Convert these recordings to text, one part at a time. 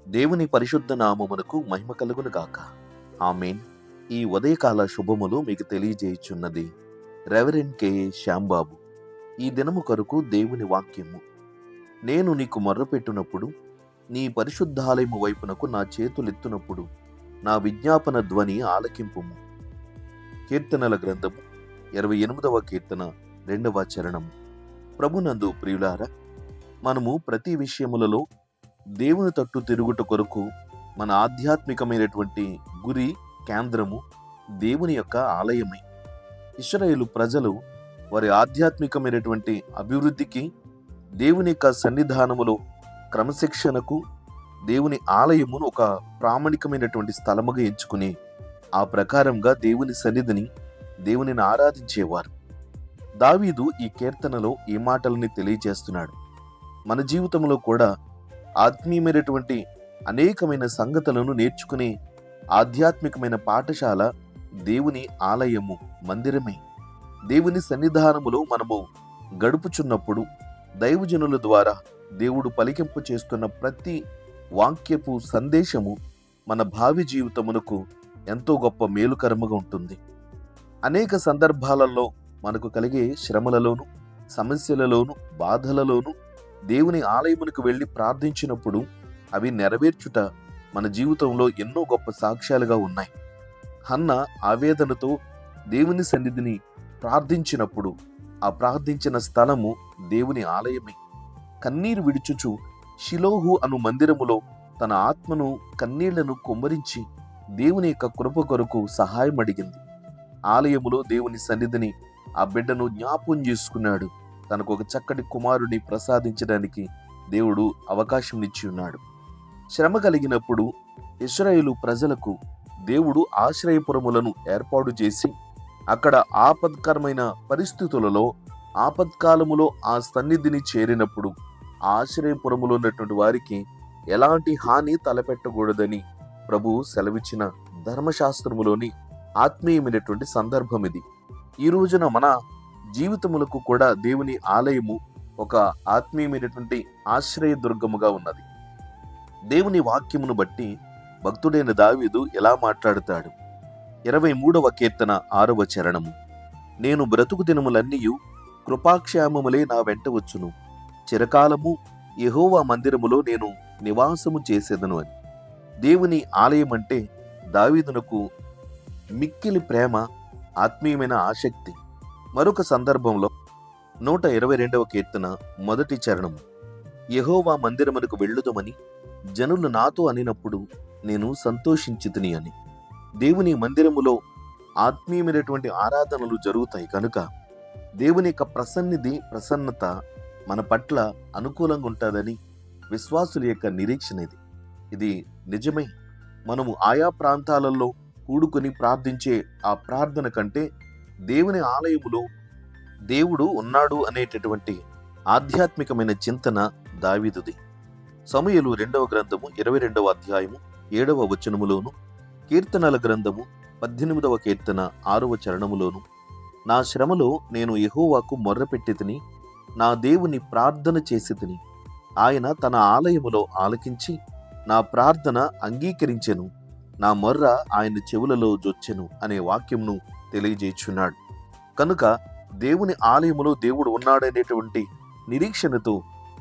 దేవుని పరిశుద్ధ నామమునకు మహిమ కలుగును గాక. ఆమేన్. ఈ ఉదయకాల శుభములు మీకు తెలియజేయుచున్నది రెవరెండ్ కె శ్యాంబాబు. ఈ దినము కొరకు దేవుని వాక్యము. నేను నీకు మొర్రపెట్టునప్పుడు, నీ పరిశుద్ధాలయము వైపునకు నా చేతులెత్తునప్పుడు, నా విజ్ఞాపన ధ్వని ఆలకింపుము. కీర్తనల గ్రంథము 28వ కీర్తన 2వ చరణము. ప్రభునందు ప్రియులారా, మనము ప్రతి విషయములలో దేవుని తట్టు తిరుగుట కొరకు మన ఆధ్యాత్మికమైనటువంటి గురి, కేంద్రము దేవుని యొక్క ఆలయమే. ఇశ్రాయేలు ప్రజలు వారి ఆధ్యాత్మికమైనటువంటి అభివృద్ధికి దేవుని యొక్క సన్నిధానములో క్రమశిక్షణకు దేవుని ఆలయమును ఒక ప్రామాణికమైనటువంటి స్థలముగా ఎంచుకుని ఆ ప్రకారంగా దేవుని సన్నిధిని, దేవునిని ఆరాధించేవారు. దావీదు ఈ కీర్తనలో ఈ మాటలని తెలియజేస్తున్నాడు. మన జీవితంలో కూడా ఆత్మీయమైనటువంటి అనేకమైన సంగతులను నేర్చుకునే ఆధ్యాత్మికమైన పాఠశాల దేవుని ఆలయము, మందిరమే. దేవుని సన్నిధానములో మనము గడుపుచున్నప్పుడు దైవజనుల ద్వారా దేవుడు పలికింపు చేస్తున్న ప్రతి వాక్యపు సందేశము మన భావి జీవితమునకు ఎంతో గొప్ప మేలుకరముగా ఉంటుంది. అనేక సందర్భాలలో మనకు కలిగే శ్రమలలోను, సమస్యలలోను, బాధలలోను దేవుని ఆలయమునకు వెళ్ళి ప్రార్థించినప్పుడు అవి నెరవేర్చుట మన జీవితంలో ఎన్నో గొప్ప సాక్ష్యాలుగా ఉన్నాయి. హన్న ఆవేదనతో దేవుని సన్నిధిని ప్రార్థించినప్పుడు ఆ ప్రార్థించిన స్థలము దేవుని ఆలయమే. కన్నీరు విడుచుచు షిలోహు అను మందిరములో తన ఆత్మను, కన్నీళ్లను కుమ్మరించి దేవుని యొక్క కృప కొరకు సహాయం అడిగింది. ఆలయములో దేవుని సన్నిధిని ఆ బిడ్డను జ్ఞాపకం చేసుకున్నాడు. తనకు ఒక చక్కటి కుమారుని ప్రసాదించడానికి దేవుడు అవకాశం ఇచ్చి ఉన్నాడు. శ్రమ కలిగినప్పుడు ఇశ్రాయేలు ప్రజలకు దేవుడు ఆశ్రయపురములను ఏర్పాటు చేసి అక్కడ ఆపత్కరమైన పరిస్థితులలో, ఆపత్కాలములో ఆ సన్నిధిని చేరినప్పుడు ఆశ్రయపురములో ఉన్నటువంటి వారికి ఎలాంటి హాని తలపెట్టకూడదని ప్రభు సెలవిచ్చిన ధర్మశాస్త్రములోని ఆత్మీయమైనటువంటి సందర్భం ఇది. ఈ రోజున మన జీవితములకు కూడా దేవుని ఆలయము ఒక ఆత్మీయమైనటువంటి ఆశ్రయ దుర్గముగా ఉన్నది. దేవుని వాక్యమును బట్టి భక్తుడైన దావీదు ఎలా మాట్లాడుతాడు? 23వ కీర్తన 6వ చరణము. నేను బ్రతుకు దినములన్నీయు కృపాక్షేమములే నా వెంట వచ్చును, చిరకాలము యెహోవా మందిరములో నేను నివాసము చేసేదను అని. దేవుని ఆలయం అంటే దావీదునకు మిక్కిలి ప్రేమ, ఆత్మీయమైన ఆసక్తి. మరొక సందర్భంలో 122వ కీర్తన 1వ చరణము. యెహోవా మందిరమునకు వెళ్ళుదమని జనులు నాతో అనినప్పుడు నేను సంతోషించితిని అని. దేవుని మందిరములో ఆత్మీయమైనటువంటి ఆరాధనలు జరుగుతాయి కనుక దేవుని యొక్క ప్రసన్నత మన పట్ల అనుకూలంగా ఉంటుందని విశ్వాసుల యొక్క నిరీక్షణ ఇది. ఇది నిజమే. మనము ఆయా ప్రాంతాలలో కూడుకొని ప్రార్థించే ఆ ప్రార్థన కంటే దేవుని ఆలయములో దేవుడు ఉన్నాడు అనేటటువంటి ఆధ్యాత్మికమైన చింతన దావీదుది. సమూయేలు 2వ గ్రంథము 22వ అధ్యాయము 7వ వచనములోను, కీర్తనల గ్రంథము 18వ కీర్తన 6వ చరణములోను, నా శ్రమలో నేను యెహోవాకు మొర్రపెట్టి తిని, నా దేవుని ప్రార్థన చేసి తిని, ఆయన తన ఆలయములో ఆలకించి నా ప్రార్థన అంగీకరించెను, నా మొర్ర ఆయన చెవులలో జొచ్చెను అనే వాక్యంను తెలియజేయుచున్నాడు. కనుక దేవుని ఆలయములో దేవుడు ఉన్నాడనేటువంటి నిరీక్షణతో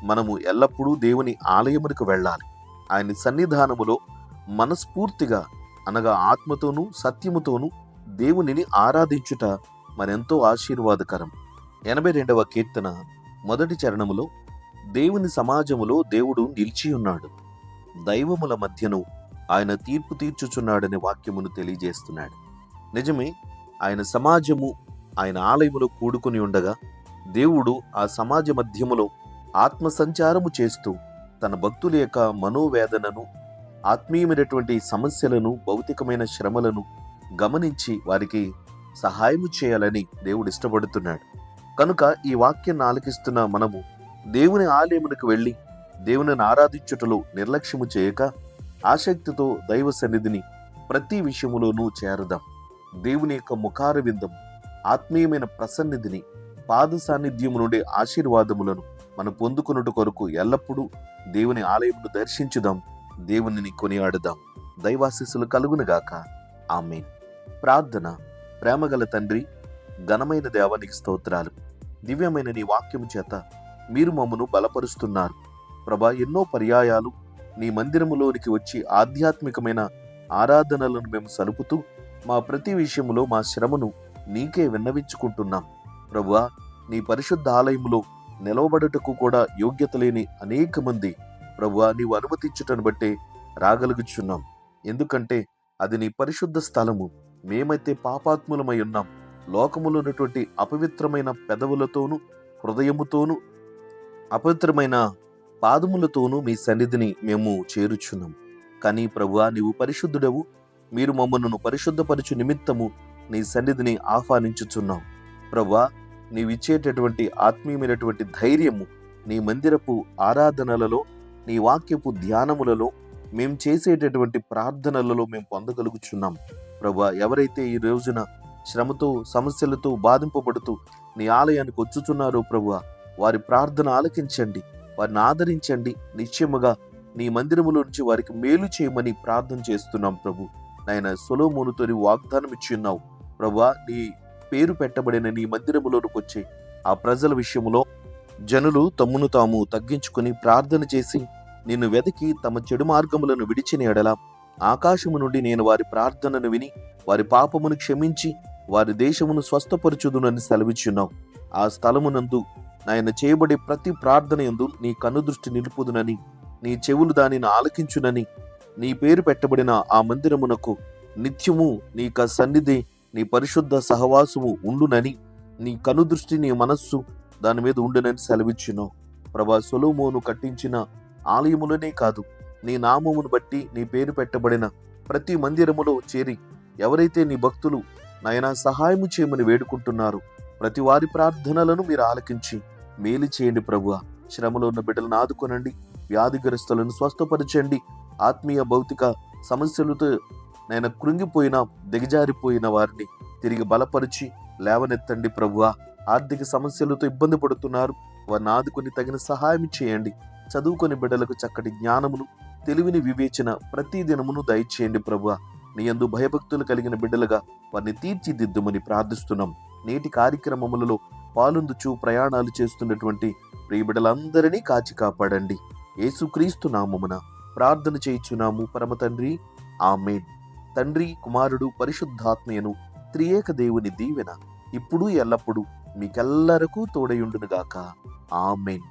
మనము ఎల్లప్పుడూ దేవుని ఆలయమునకు వెళ్ళాలి. ఆయన సన్నిధానములో మనస్ఫూర్తిగా, అనగా ఆత్మతోనూ సత్యముతోనూ దేవునిని ఆరాధించుట మరెంతో ఆశీర్వాదకరం. 82వ కీర్తన 1వ చరణములో దేవుని సమాజములో దేవుడు నిలిచి ఉన్నాడు, దైవముల మధ్యను ఆయన తీర్పు తీర్చుచున్నాడనే వాక్యమును తెలియజేస్తున్నాడు. నిజమే, ఆయన సమాజము ఆయన ఆలయములో కూడుకుని ఉండగా దేవుడు ఆ సమాజ మధ్యములో ఆత్మ సంచారము చేస్తూ తన భక్తుల యొక్క మనోవేదనను, ఆత్మీయమైనటువంటి సమస్యలను, భౌతికమైన శ్రమలను గమనించి వారికి సహాయము చేయాలని దేవుడు ఇష్టపడుతున్నాడు. కనుక ఈ వాక్యాన్ని ఆలకిస్తున్న మనము దేవుని ఆలయమునకు వెళ్ళి దేవునిని ఆరాధించుటలో నిర్లక్ష్యము చేయక ఆసక్తితో దైవ సన్నిధిని ప్రతి విషయములోనూ చేరదాం. దేవుని యొక్క ముఖార విందం, ఆత్మీయమైన ప్రసన్నిధిని, పాద సాన్నిధ్యము నుండి ఆశీర్వాదములను మనం పొందుకొనుట కొరకు ఎల్లప్పుడూ దేవుని ఆలయమును దర్శించుదాం. దేవునిని కొనియాడుదాం. దైవాశీస్సులు కలుగునుగాక. ఆమేన్. ప్రార్థన. ప్రేమగల తండ్రి, ఘనమైన దేవానికి స్తోత్రాలు. దివ్యమైన నీ వాక్యము చేత మీరు మమ్మను బలపరుస్తున్నారు ప్రభా. ఎన్నో పర్యాయాలు నీ మందిరములోనికి వచ్చి ఆధ్యాత్మికమైన ఆరాధనలను మేము సలుపుతూ మా ప్రతి విషయంలో మా శ్రమను నీకే విన్నవించుకుంటున్నాం ప్రభువా. నీ పరిశుద్ధ ఆలయములో నిలవబడుటకు కూడా యోగ్యత లేని అనేక మంది ప్రభువా నీవు అనుమతించుటను బట్టే రాగలుగుచున్నాం. ఎందుకంటే అది నీ పరిశుద్ధ స్థలము. మేమైతే పాపాత్ములమై ఉన్నాం. లోకములో ఉన్నటువంటి అపవిత్రమైన పెదవులతోనూ హృదయముతోనూ అపవిత్రమైన పాదములతోనూ మీ సన్నిధిని మేము చేరుచున్నాం. కానీ ప్రభువా నీవు పరిశుద్ధుడవు. మీరు మమ్మను పరిశుద్ధపరచు నిమిత్తము నీ సన్నిధిని ఆహ్వానించుచున్నాం ప్రభువా. నీవిచ్చేటటువంటి ఆత్మీయమైనటువంటి ధైర్యము నీ మందిరపు ఆరాధనలలో, నీ వాక్యపు ధ్యానములలో, మేము చేసేటటువంటి ప్రార్థనలలో మేము పొందగలుగుచున్నాం ప్రభువా. ఎవరైతే ఈ రోజున శ్రమతో సమస్యలతో బాధింపబడుతూ నీ ఆలయానికి వచ్చుచున్నారో ప్రభువా, వారి ప్రార్థన ఆలకించండి, వారిని ఆదరించండి. నిశ్చయముగా నీ మందిరములో నుంచి వారికి మేలు చేయమని ప్రార్థన చేస్తున్నాం ప్రభు. నాయన సొలొమోనుతో వాగ్దానం ఇచ్చి ఉన్నావు ప్రభువా. నీ పేరు పెట్టబడిన నీ మందిరములోనికి వచ్చే ఆ ప్రజల విషయంలో జనులు తమ్మును తాము తగ్గించుకుని ప్రార్థన చేసి నిన్ను వెతికి తమ చెడు మార్గములను విడిచిన ఎడల ఆకాశము నుండి నేను వారి ప్రార్థనను విని వారి పాపమును క్షమించి వారి దేశమును స్వస్థపరచుదునని సెలవిచ్చున్నావు. ఆ స్థలమునందు నాయన చేయబడే ప్రతి ప్రార్థన యందు నీ కన్నుదృష్టి నిలుపుదునని, నీ చెవులు దానిని ఆలకించునని, నీ పేరు పెట్టబడిన ఆ మందిరమునకు నిత్యము నీ సన్నిధి, నీ పరిశుద్ధ సహవాసము ఉండునని, నీ కనుదృష్టి నీ మనస్సు దాని మీద ఉండునని సెలవిచ్చున్నావు ప్రభా. సొలొమోను కట్టించిన ఆలయములనే కాదు, నీ నామమును బట్టి నీ పేరు పెట్టబడిన ప్రతి మందిరములో చేరి ఎవరైతే నీ భక్తులు నాయన సహాయము చేయమని వేడుకుంటున్నారు ప్రతి వారి ప్రార్థనలను మీరు ఆలకించి మేలు చేయండి ప్రభువా. శ్రమలో ఉన్న బిడ్డలను ఆదుకొనండి, వ్యాధిగ్రస్తులను స్వస్థపరచండి. ఆత్మీయ భౌతిక సమస్యలతో నేను కృంగిపోయిన దిగజారిపోయిన వారిని తిరిగి బలపరిచి లేవనెత్తండి ప్రభువా. ఆర్థిక సమస్యలతో ఇబ్బంది పడుతున్నారు, వారిని ఆదుకొని తగిన సహాయం చేయండి. చదువుకొని బిడ్డలకు చక్కటి జ్ఞానమును, తెలివిని, వివేచన ప్రతి దినమును దయచేయండి ప్రభువా. నీ యందు భయభక్తులు కలిగిన బిడ్డలుగా వారిని తీర్చిదిద్దుమని ప్రార్థిస్తున్నాం. నేటి కార్యక్రమములలో పాలుందుచు ప్రయాణాలు చేస్తున్నటువంటి ప్రియ బిడ్డలందరినీ కాచి కాపాడండి. యేసుక్రీస్తు నామమున ప్రార్థన చేయుచున్నాము పరమ తండ్రి. ఆమేన్. తండ్రి, కుమారుడు, పరిశుద్ధాత్మయను త్రియేక దేవుని దీవెన ఇప్పుడు ఎల్లప్పుడూ మీకెల్లరకు తోడయుండునుగాక. ఆమేన్.